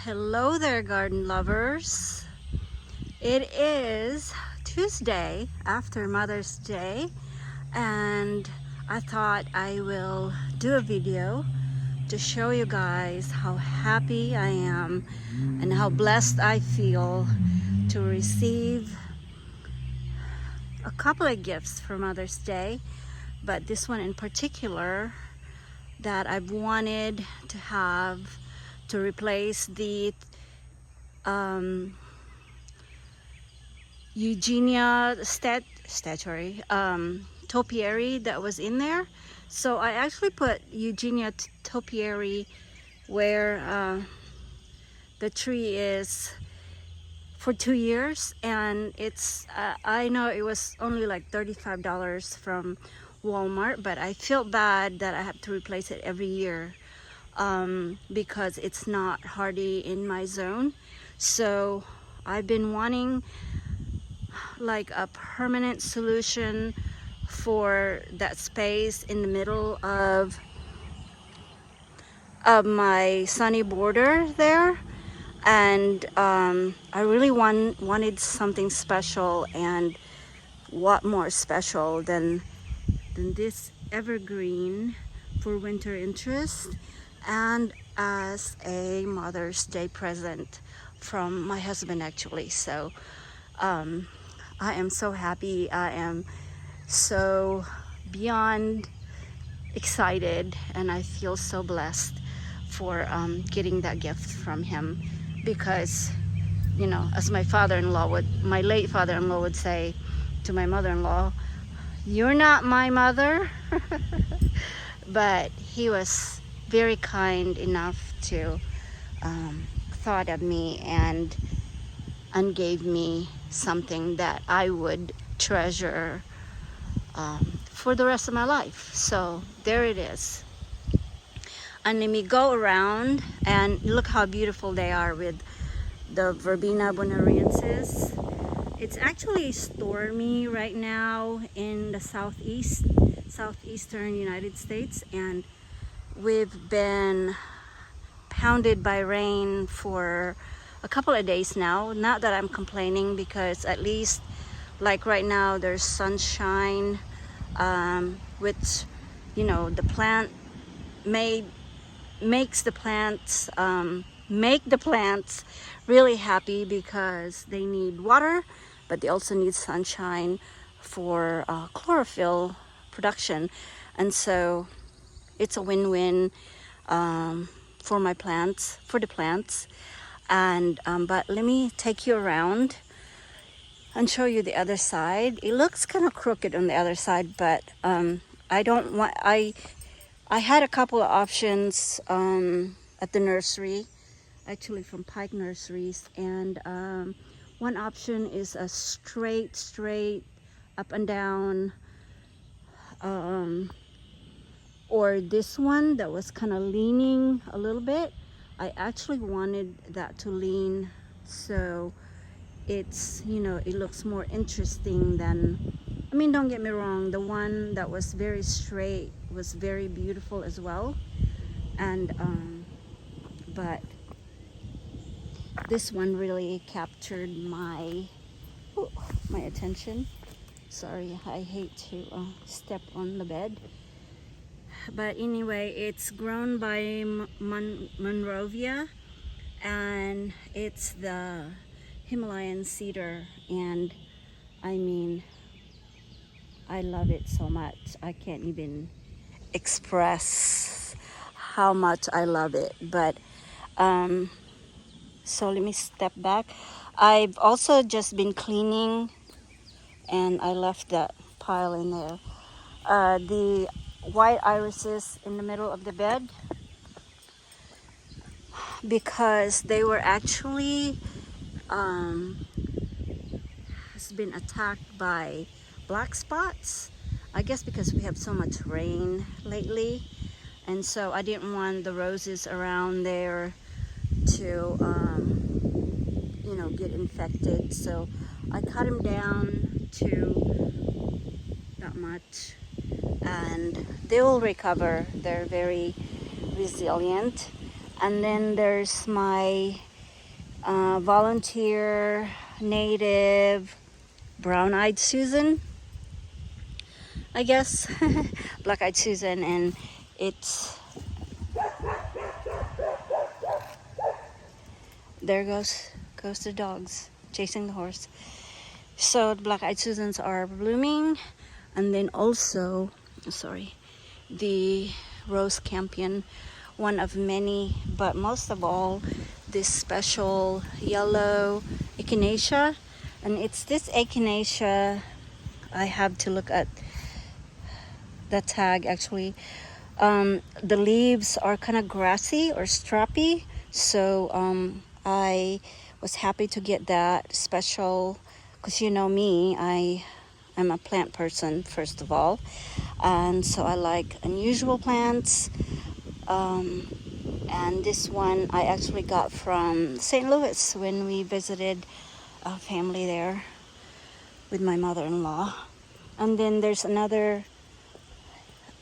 Hello there, garden lovers. It is Tuesday after Mother's Day, and I thought I will do a video to show you guys how happy I am and how blessed I feel to receive a couple of gifts for Mother's Day, but this one in particular that I've wanted to have to replace the Eugenia statuary topiary that was in there. So I actually put Eugenia topiary where the tree is for 2 years, and it's I know it was only like $35 from Walmart, but I feel bad that I have to replace it every year because it's not hardy in my zone. So I've been wanting like a permanent solution for that space in the middle of my sunny border there, and I really wanted something special, and what more special than this evergreen for winter interest and as a Mother's Day present from my husband actually. So I am so happy. I am so beyond excited, and I feel so blessed for getting that gift from him, because you know, as my late father-in-law would say to my mother-in-law, "You're not my mother." But he was very kind enough to thought of me and gave me something that I would treasure for the rest of my life. So there it is. And let me go around and look how beautiful they are with the Verbena bonariensis. It's actually stormy right now in the southeastern United States, and we've been pounded by rain for a couple of days now. Not that I'm complaining, because at least like right now there's sunshine, which, you know, the plant makes the plants make the plants really happy, because they need water, but they also need sunshine for chlorophyll production. And so it's a win-win for my plants, for the plants. And but let me take you around and show you the other side. It looks kind of crooked on the other side, but I had a couple of options at the nursery, actually from Pike Nurseries, and one option is a straight up and down, or this one that was kind of leaning a little bit. I actually wanted that to lean, so it's, you know, it looks more interesting than, I mean, don't get me wrong, the one that was very straight was very beautiful as well, and but this one really captured my attention. Sorry, I hate to step on the bed. But anyway, it's grown by Monrovia, and it's the Himalayan cedar, and I mean, I love it so much. I can't even express how much I love it. But so let me step back. I've also just been cleaning, and I left that pile in there. The white irises in the middle of the bed, because they were actually has been attacked by black spots, I guess because we have so much rain lately, and so I didn't want the roses around there to you know, get infected. So I cut them down to that much, and they will recover. They're very resilient. And then there's my volunteer, native, brown-eyed Susan, I guess. Black-eyed Susan, and it's, there goes the dogs chasing the horse. So the black-eyed Susans are blooming, and then also, sorry, the rose campion, one of many, but most of all, this special yellow echinacea. And it's this echinacea, I have to look at the tag actually. The leaves are kind of grassy or strappy, so I was happy to get that special, because you know me, I'm a plant person first of all, and so I like unusual plants. And this one I actually got from St. Louis when we visited a family there with my mother-in-law. And then there's another,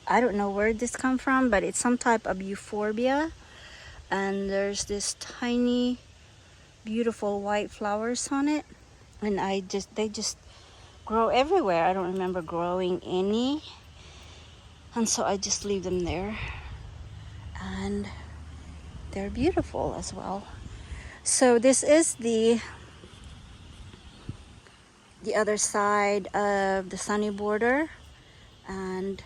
I don't know where this come from, but it's some type of euphorbia, and there's this tiny beautiful white flowers on it, and they just grow everywhere. I don't remember growing any, and so I just leave them there, and they're beautiful as well. So this is the other side of the sunny border, and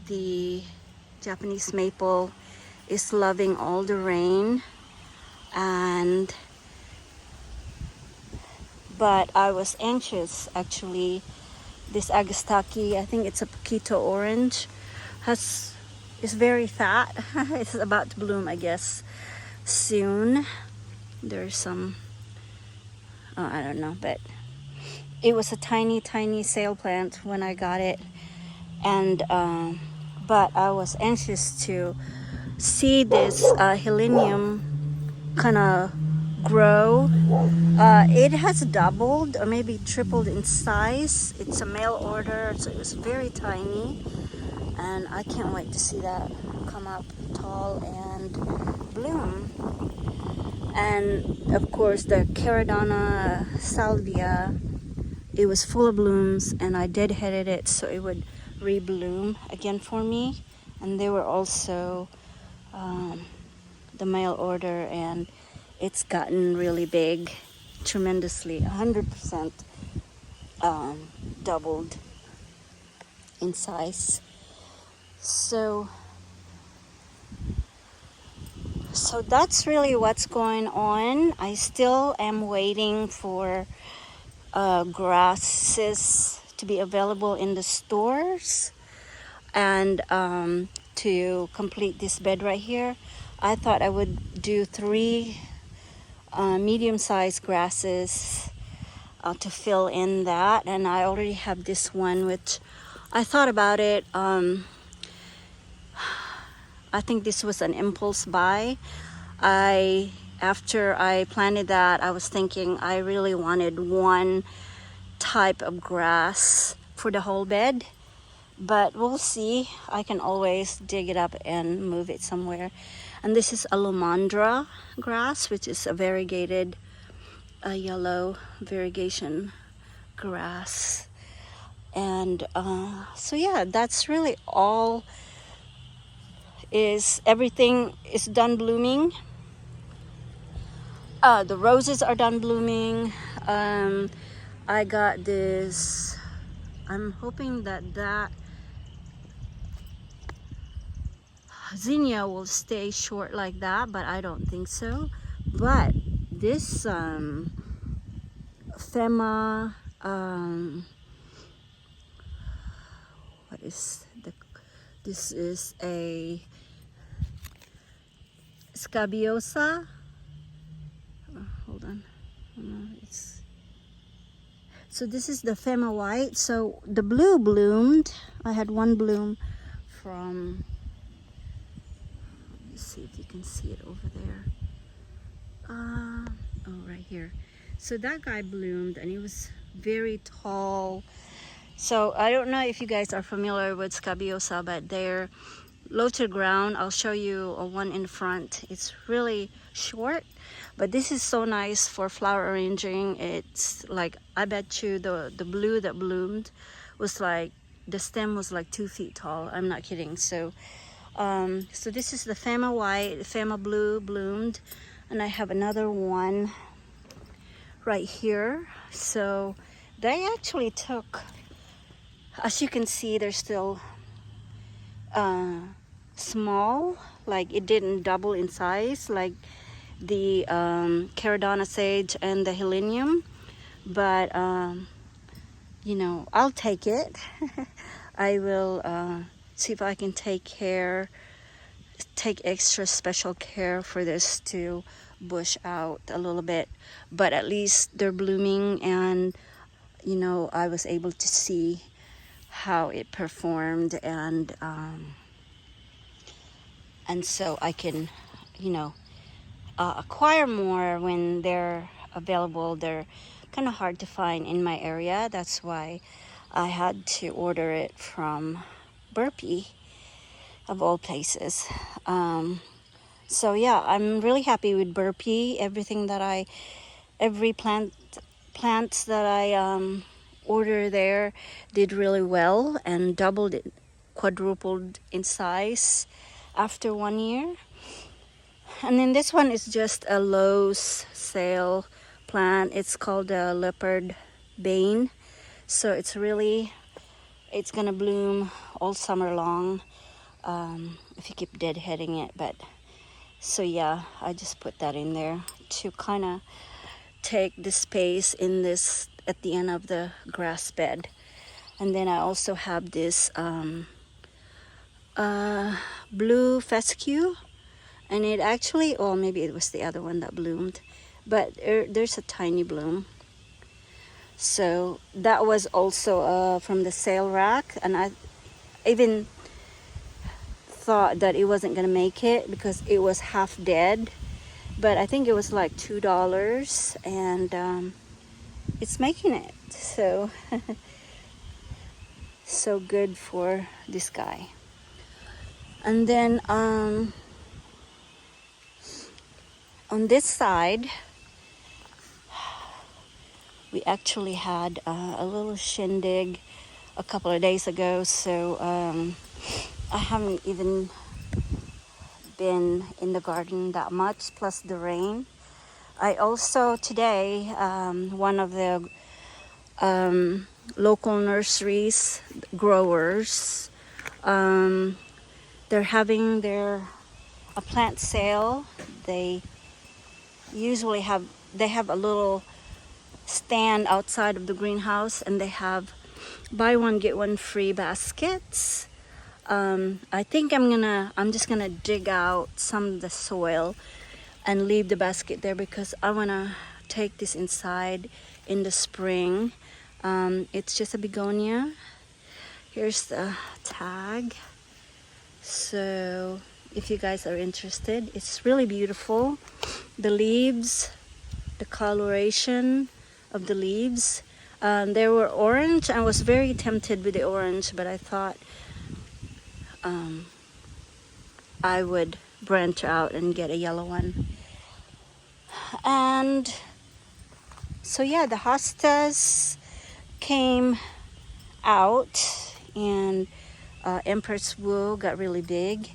the Japanese maple is loving all the rain. And but I was anxious actually. This agastaki, I think it's a Poquito orange, is very fat. It's about to bloom, I guess, soon. There's some, I don't know, but it was a tiny sale plant when I got it, and but I was anxious to see this Helenium kind of grow. It has doubled or maybe tripled in size. It's a mail order, so it was very tiny, and I can't wait to see that come up tall and bloom. And of course the Caradonna salvia, it was full of blooms, and I deadheaded it so it would rebloom again for me. And they were also the mail order, and it's gotten really big, tremendously, 100% doubled in size. So that's really what's going on. I still am waiting for grasses to be available in the stores, and to complete this bed right here. I thought I would do 3 medium-sized grasses to fill in that, and I already have this one, which I thought about it. I think this was an impulse buy. After I planted that, I was thinking I really wanted one type of grass for the whole bed, but we'll see. I can always dig it up and move it somewhere. And this is Alomandra grass, which is a variegated yellow variegation grass. And so yeah, that's really all. Everything is done blooming. The roses are done blooming. I got this, I'm hoping that zinnia will stay short like that, but I don't think so. But this Fema, this is a scabiosa. Hold on. So this is the Fema white. So the blue bloomed. I had one bloom from, let's see if you can see it over there. Oh, right here. So that guy bloomed, and he was very tall. So I don't know if you guys are familiar with scabiosa, but low to the ground. I'll show you one in front. It's really short, but this is so nice for flower arranging. It's like, I bet you the blue that bloomed was like, the stem was like 2 feet tall. I'm not kidding. So so this is the Fama white, Fama blue bloomed, and I have another one right here. So they actually took, as you can see, they're still small, like it didn't double in size like the Caradonna sage and the Helenium, but you know, I'll take it. I will see if I can take extra special care for this to bush out a little bit, but at least they're blooming, and you know, I was able to see how it performed, and so I can, you know, acquire more when they're available. They're kind of hard to find in my area. That's why I had to order it from Burpee, of all places. So yeah, I'm really happy with Burpee. Every plants that I order there did really well and doubled it, quadrupled in size after 1 year. And then this one is just a Lowe's sale plant. It's called a leopard bane. So it's gonna bloom all summer long if you keep deadheading it. But so yeah, I just put that in there to kind of take the space in this at the end of the grass bed. And then I also have this blue fescue, and it actually, or maybe it was the other one that bloomed, but there's a tiny bloom. So that was also from the sale rack, and I even thought that it wasn't gonna make it because it was half dead, but I think it was like $2, and it's making it. So so good for this guy. And then on this side, we actually had a little shindig a couple of days ago, so I haven't even been in the garden that much, plus the rain. I also today, one of the local nurseries growers, they're having a plant sale. They usually have a little stand outside of the greenhouse, and they have buy one get one free baskets. I think I'm just gonna dig out some of the soil and leave the basket there because I wanna take this inside in the spring. It's just a begonia. Here's the tag. So if you guys are interested, it's really beautiful. The leaves, the coloration of the leaves. They were orange. I was very tempted with the orange, but I thought I would branch out and get a yellow one. And so yeah, the hostas came out, and Empress Wu got really big.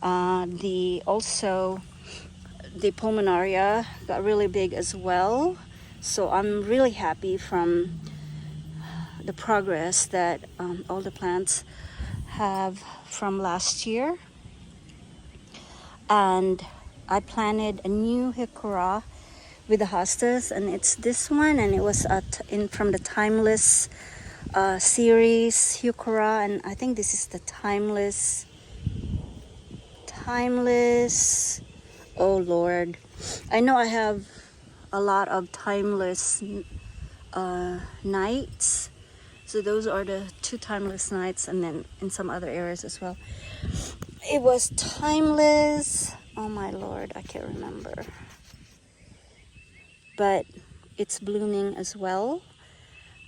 The pulmonaria got really big as well. So I'm really happy from the progress that all the plants have from last year. And I planted a new heuchera with the hostas, and it's this one, and it was from the Timeless series heuchera, and I think this is the timeless. Oh Lord, I know I have a lot of timeless nights. So those are the 2 timeless nights, and then in some other areas as well. It was timeless. Oh my Lord, I can't remember. But it's blooming as well.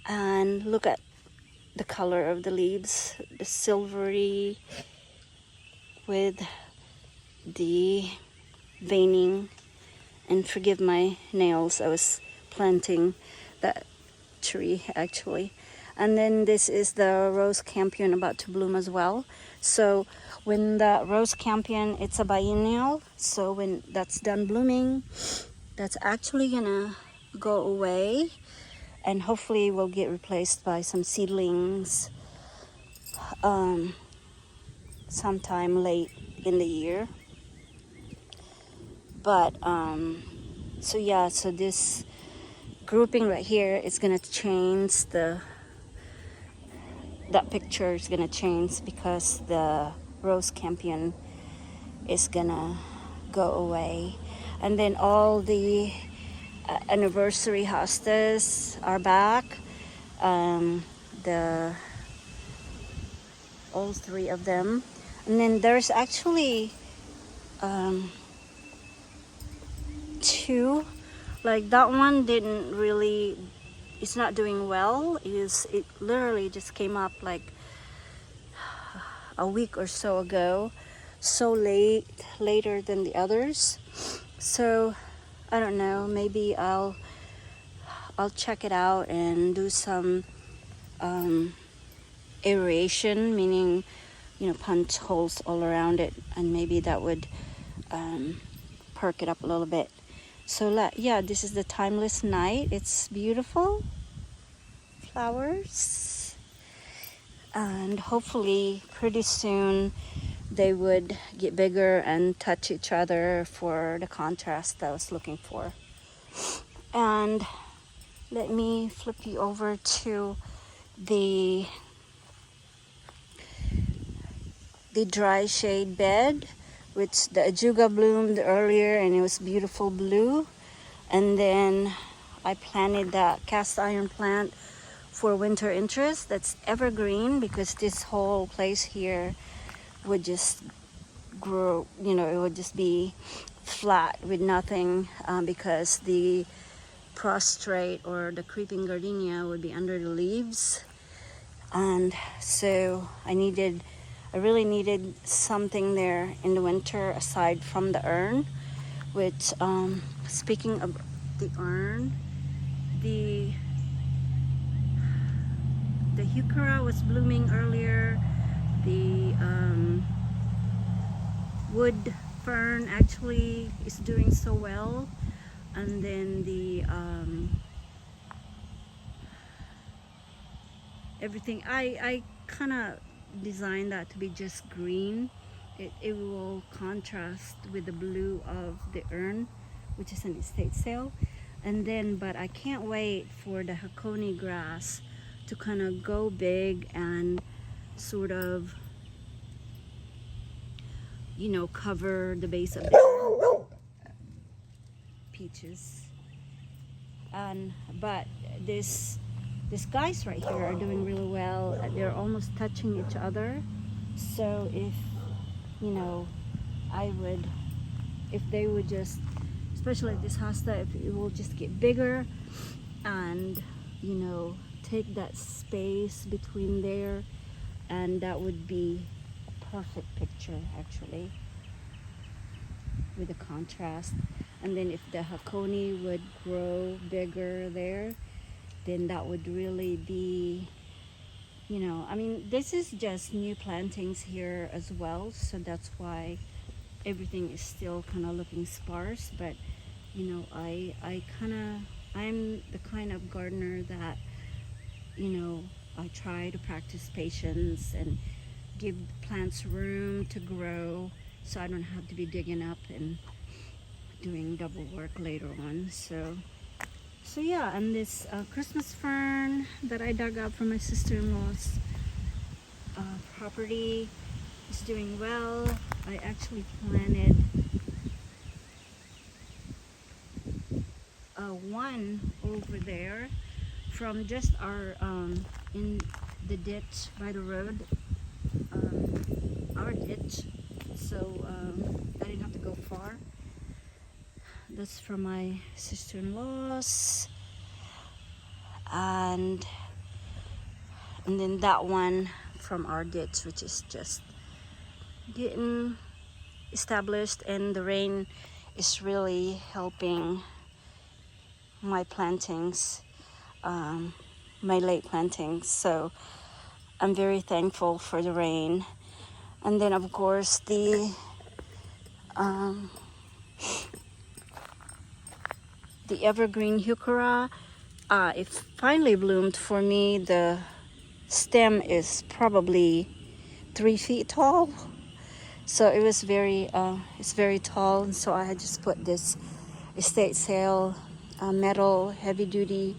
And look at the color of the leaves, the silvery, with the veining. And forgive my nails, I was planting that tree actually. And then this is the rose campion about to bloom as well. So when the rose campion, it's a biennial, so when that's done blooming, that's actually gonna go away and hopefully will get replaced by some seedlings sometime late in the year. But so yeah, so this grouping right here is gonna change, that picture is gonna change because the rose campion is gonna go away. And then all the anniversary hostas are back. The all three of them. And then there's actually two, like that one didn't really, it's not doing well. It literally just came up like a week or so ago, so later than the others. So I don't know, maybe I'll check it out and do some aeration, meaning, you know, punch holes all around it, and maybe that would perk it up a little bit. So yeah, this is the timeless night. It's beautiful flowers, and hopefully pretty soon they would get bigger and touch each other for the contrast that I was looking for. And let me flip you over to the dry shade bed, which the ajuga bloomed earlier and it was beautiful blue. And then I planted that cast iron plant for winter interest that's evergreen, because this whole place here would just grow, you know, it would just be flat with nothing, because the prostrate or the creeping gardenia would be under the leaves. And so I really needed something there in the winter aside from the urn, which speaking of the urn, the heuchera was blooming earlier. The wood fern actually is doing so well. And then the everything, I kind of designed that to be just green. It will contrast with the blue of the urn, which is an estate sale. And then, but I can't wait for the hakone grass to kind of go big and sort of, you know, cover the base of the peaches. And but these guys right here are doing really well. They're almost touching each other. So if, you know, if they would just, especially like this hosta, if it will just get bigger and, you know, take that space between there, and that would be a perfect picture actually with the contrast. And then if the hakone would grow bigger there, then that would really be, you know, I mean, this is just new plantings here as well, so that's why everything is still kind of looking sparse. But, you know, I'm the kind of gardener that, you know, I try to practice patience and give plants room to grow, so I don't have to be digging up and doing double work later on. So yeah, and this Christmas fern that I dug up from my sister-in-law's property is doing well. I actually planted one over there from just our in the ditch by the road, our ditch, so I didn't have to go far. That's from my sister-in-law's, and then that one from our ditch, which is just getting established, and the rain is really helping my plantings, my late plantings. So I'm very thankful for the rain. And then of course the evergreen heuchera, it finally bloomed for me. The stem is probably 3 feet tall, so it was very it's very tall. And so I had just put this estate sale metal heavy duty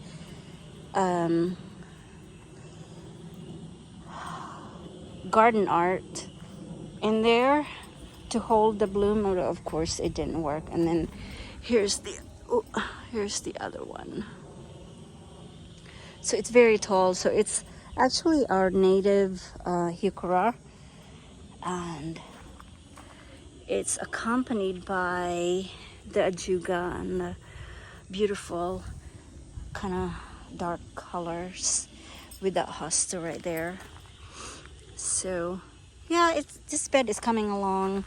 garden art in there to hold the bloom. Of course it didn't work. And then here's the other one. So it's very tall. So it's actually our native heuchera, and it's accompanied by the ajuga and the beautiful kind of dark colors with that hosta right there. So yeah, this bed is coming along.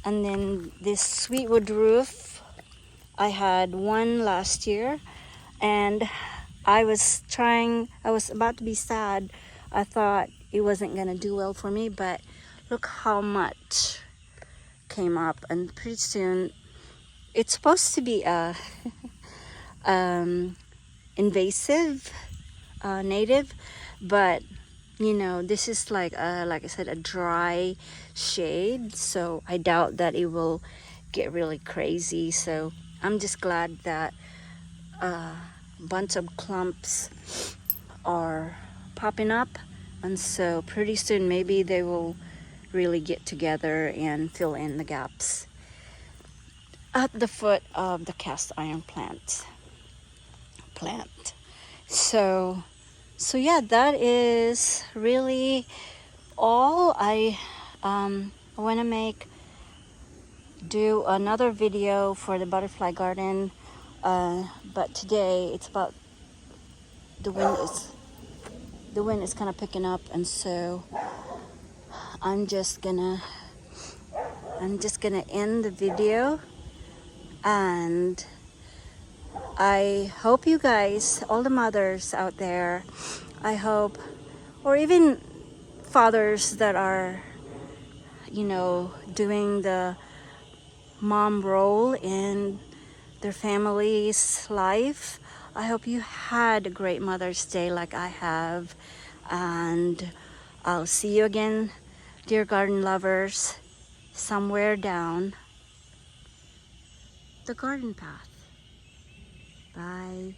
And then this sweetwood roof, I had one last year, and I was about to be sad. I thought it wasn't gonna do well for me, but look how much came up. And pretty soon, it's supposed to be a invasive native, but you know, this is like I said, a dry shade, so I doubt that it will get really crazy. So I'm just glad that a bunch of clumps are popping up, and so pretty soon maybe they will really get together and fill in the gaps at the foot of the cast iron plant. So yeah, that is really all. I want to do another video for the butterfly garden, but today it's about the wind is kind of picking up, and so I'm just gonna end the video. And I hope you guys, all the mothers out there, I hope, or even fathers that are, you know, doing the mom role in their family's life, I hope you had a great Mother's Day like I have. And I'll see you again, dear garden lovers, somewhere down the garden path. Bye.